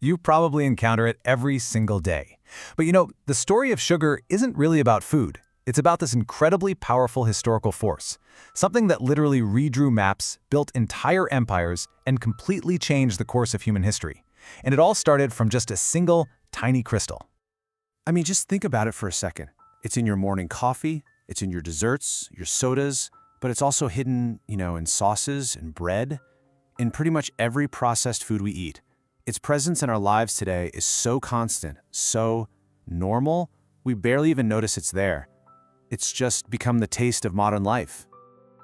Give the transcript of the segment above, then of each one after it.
You probably encounter it every single day. But the story of sugar isn't really about food. It's about this incredibly powerful historical force, something that literally redrew maps, built entire empires, and completely changed the course of human history. And it all started from just a single, tiny crystal. I mean, just think about it for a second. It's in your morning coffee, it's in your desserts, your sodas, but it's also hidden, in sauces and bread, in pretty much every processed food we eat. Its presence in our lives today is so constant, so normal, we barely even notice it's there. It's just become the taste of modern life.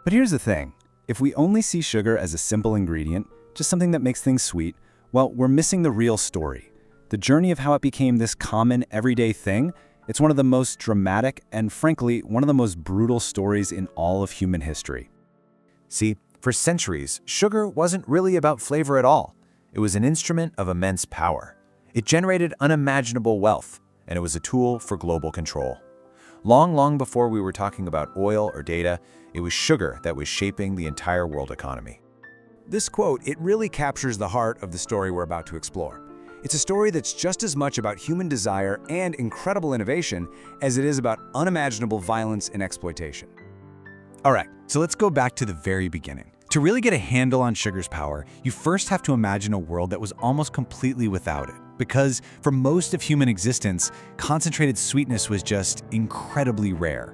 But here's the thing. If we only see sugar as a simple ingredient, just something that makes things sweet, well, we're missing the real story. The journey of how it became this common, everyday thing, it's one of the most dramatic and, frankly, one of the most brutal stories in all of human history. See, for centuries, sugar wasn't really about flavor at all. It was an instrument of immense power. It generated unimaginable wealth, and it was a tool for global control. Long before we were talking about oil or data, it was sugar that was shaping the entire world economy. This quote, it really captures the heart of the story we're about to explore. It's a story that's just as much about human desire and incredible innovation as it is about unimaginable violence and exploitation. All right, so let's go back to the very beginning. To really get a handle on sugar's power, you first have to imagine a world that was almost completely without it. Because for most of human existence, concentrated sweetness was just incredibly rare.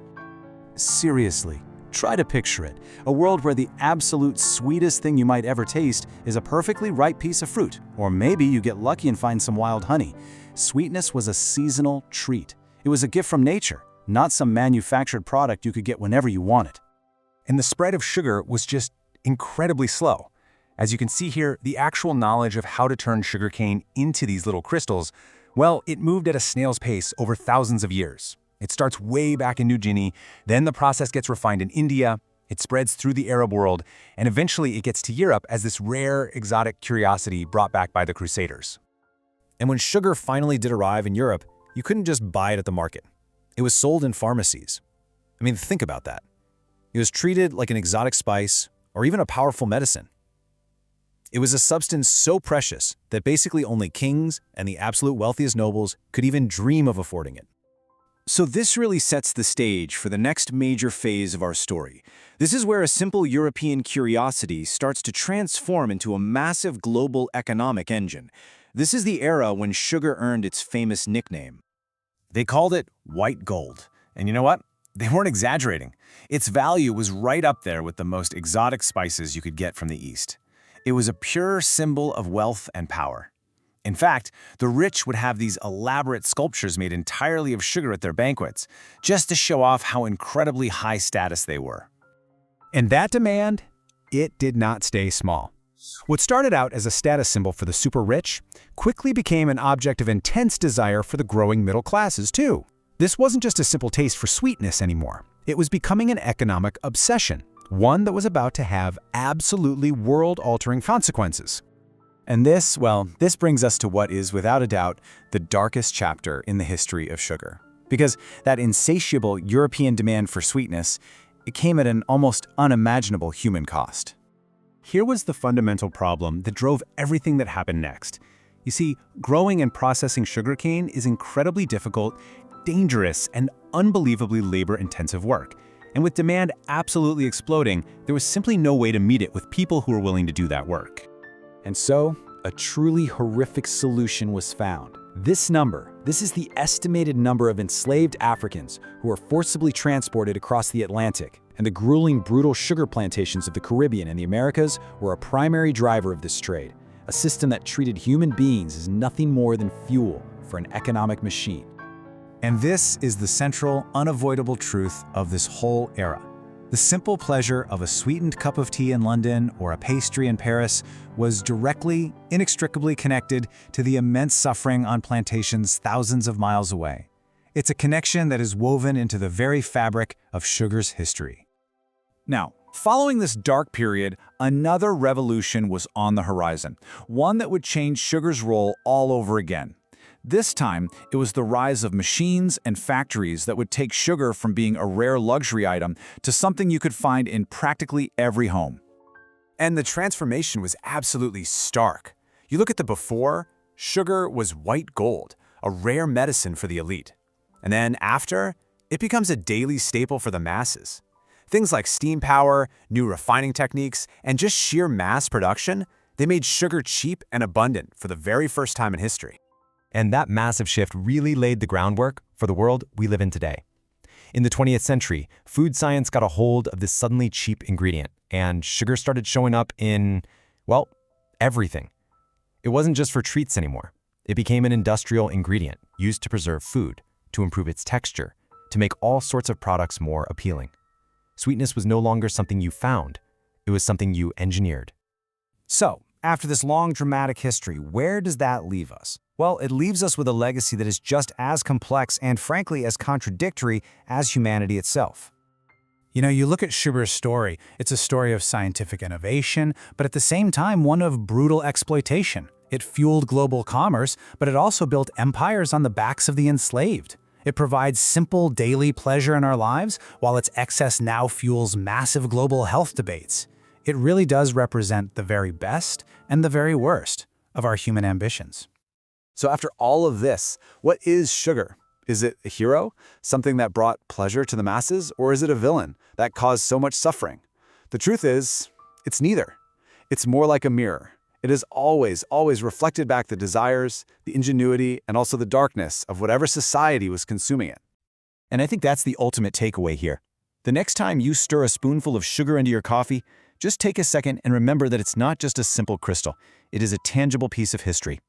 Seriously, try to picture it. A world where the absolute sweetest thing you might ever taste is a perfectly ripe piece of fruit. Or maybe you get lucky and find some wild honey. Sweetness was a seasonal treat. It was a gift from nature, not some manufactured product you could get whenever you wanted. And the spread of sugar was just incredibly slow. As you can see here, the actual knowledge of how to turn sugarcane into these little crystals, well, it moved at a snail's pace over thousands of years. It starts way back in New Guinea, then the process gets refined in India, it spreads through the Arab world, and eventually it gets to Europe as this rare, exotic curiosity brought back by the Crusaders. And when sugar finally did arrive in Europe, you couldn't just buy it at the market. It was sold in pharmacies. I mean, think about that. It was treated like an exotic spice or even a powerful medicine. It was a substance so precious that basically only kings and the absolute wealthiest nobles could even dream of affording it. So this really sets the stage for the next major phase of our story. This is where a simple European curiosity starts to transform into a massive global economic engine. This is the era when sugar earned its famous nickname. They called it white gold. And you know what? They weren't exaggerating. Its value was right up there with the most exotic spices you could get from the East. It was a pure symbol of wealth and power. In fact, the rich would have these elaborate sculptures made entirely of sugar at their banquets, just to show off how incredibly high status they were. And that demand, it did not stay small. What started out as a status symbol for the super rich quickly became an object of intense desire for the growing middle classes, too. This wasn't just a simple taste for sweetness anymore. It was becoming an economic obsession, one that was about to have absolutely world-altering consequences. And this brings us to what is, without a doubt, the darkest chapter in the history of sugar. Because that insatiable European demand for sweetness, it came at an almost unimaginable human cost. Here was the fundamental problem that drove everything that happened next. You see, growing and processing sugarcane is incredibly difficult, dangerous, and unbelievably labor-intensive work. And with demand absolutely exploding, there was simply no way to meet it with people who were willing to do that work. And so, a truly horrific solution was found. This is the estimated number of enslaved Africans who were forcibly transported across the Atlantic, and the grueling, brutal sugar plantations of the Caribbean and the Americas were a primary driver of this trade, a system that treated human beings as nothing more than fuel for an economic machine. And this is the central, unavoidable truth of this whole era. The simple pleasure of a sweetened cup of tea in London or a pastry in Paris was directly, inextricably connected to the immense suffering on plantations thousands of miles away. It's a connection that is woven into the very fabric of sugar's history. Now, following this dark period, another revolution was on the horizon, one that would change sugar's role all over again. This time, it was the rise of machines and factories that would take sugar from being a rare luxury item to something you could find in practically every home. And the transformation was absolutely stark. You look at the before, Sugar was white gold, a rare medicine for the elite. And then after, it becomes a daily staple for the masses. Things like steam power, new refining techniques, and just sheer mass production, they made sugar cheap and abundant for the very first time in history. And that massive shift really laid the groundwork for the world we live in today. In the 20th century, food science got a hold of this suddenly cheap ingredient, and sugar started showing up in, well, everything. It wasn't just for treats anymore. It became an industrial ingredient used to preserve food, to improve its texture, to make all sorts of products more appealing. Sweetness was no longer something you found. It was something you engineered. So, after this long dramatic history, where does that leave us? Well, it leaves us with a legacy that is just as complex and frankly as contradictory as humanity itself. You know, you look at sugar's story, it's a story of scientific innovation, but at the same time one of brutal exploitation. It fueled global commerce, but it also built empires on the backs of the enslaved. It provides simple daily pleasure in our lives, while its excess now fuels massive global health debates. It really does represent the very best and the very worst of our human ambitions. So after all of this, what is sugar? Is it a hero, something that brought pleasure to the masses, or is it a villain that caused so much suffering? The truth is, it's neither. It's more like a mirror. It has always reflected back the desires, the ingenuity, and also the darkness of whatever society was consuming it. And I think that's the ultimate takeaway here. The next time you stir a spoonful of sugar into your coffee, just take a second and remember that it's not just a simple crystal. It is a tangible piece of history.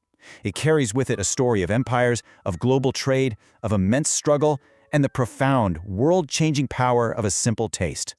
It carries with it a story of empires, of global trade, of immense struggle, and the profound, world-changing power of a simple taste.